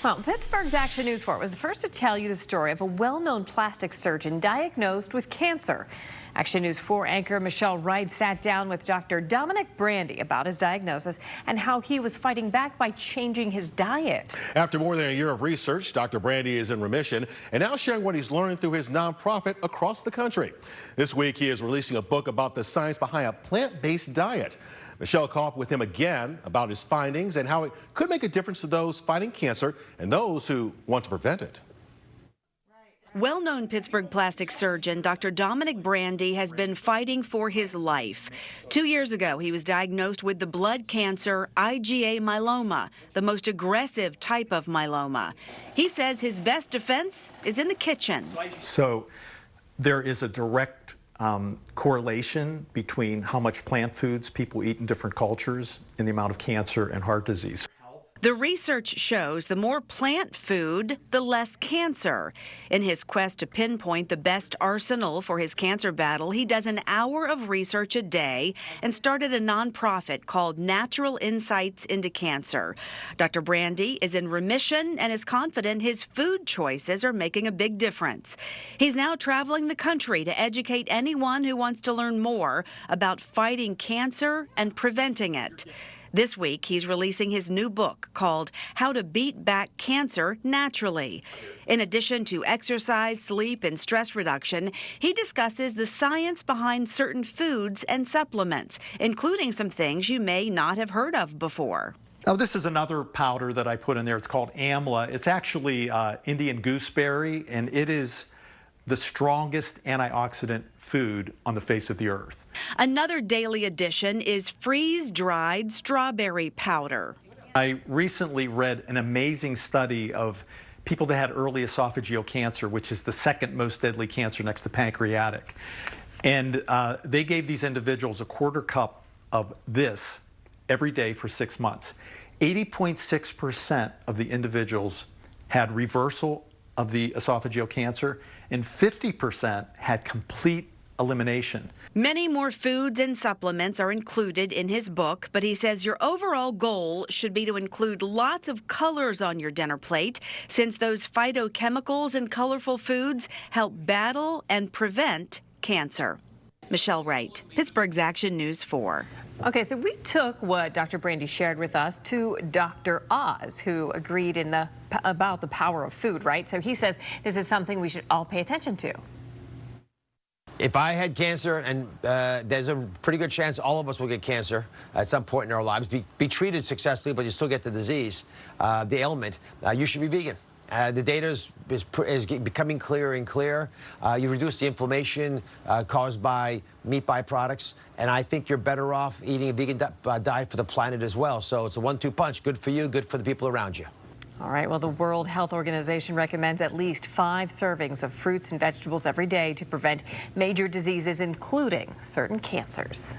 Well, Pittsburgh's Action News 4 was the first to tell you the story of a well-known plastic surgeon diagnosed with cancer. Action News 4 anchor Michelle Wright sat down with Dr. Dominic Brandy about his diagnosis and how he was fighting back by changing his diet. After more than a year of research, Dr. Brandy is in remission and now sharing what he's learned through his nonprofit across the country. This week, he is releasing a book about the science behind a plant-based diet. Michelle caught up with him again about his findings and how it could make a difference to those fighting cancer and those who want to prevent it. Well-known Pittsburgh plastic surgeon Dr. Dominic Brandy has been fighting for his life. 2 years ago, he was diagnosed with the blood cancer IgA myeloma, the most aggressive type of myeloma. He says his best defense is in the kitchen. So there is a direct correlation between how much plant foods people eat in different cultures and the amount of cancer and heart disease. The research shows the more plant food, the less cancer. In his quest to pinpoint the best arsenal for his cancer battle, he does an hour of research a day and started a nonprofit called Natural Insights into Cancer. Dr. Brandy is in remission and is confident his food choices are making a big difference. He's now traveling the country to educate anyone who wants to learn more about fighting cancer and preventing it. This week, he's releasing his new book called How to Beat Back Cancer Naturally. In addition to exercise, sleep, and stress reduction, he discusses the science behind certain foods and supplements, including some things you may not have heard of before. Now, this is another powder that I put in there. It's called Amla. It's actually Indian gooseberry, and it is the strongest antioxidant food on the face of the earth. Another daily addition is freeze-dried strawberry powder. I recently read an amazing study of people that had early esophageal cancer, which is the second most deadly cancer next to pancreatic. And they gave these individuals a quarter cup of this every day for 6 months. 80.6% of the individuals had reversal of the esophageal cancer, and 50% had complete elimination. Many more foods and supplements are included in his book, but he says your overall goal should be to include lots of colors on your dinner plate, since those phytochemicals in colorful foods help battle and prevent cancer. Michelle Wright, Pittsburgh's Action News 4. Okay, so we took what Dr. Brandy shared with us to Dr. Oz, who agreed about the power of food, right? So he says this is something we should all pay attention to. If I had cancer, and there's a pretty good chance all of us will get cancer at some point in our lives, be treated successfully, but you still get the disease, the ailment, you should be vegan. The data is becoming clearer and clearer. You reduce the inflammation caused by meat byproducts, and I think you're better off eating a vegan diet for the planet as well. So it's a 1-2 punch. Good for you, good for the people around you. All right, well, the World Health Organization recommends at least 5 servings of fruits and vegetables every day to prevent major diseases, including certain cancers.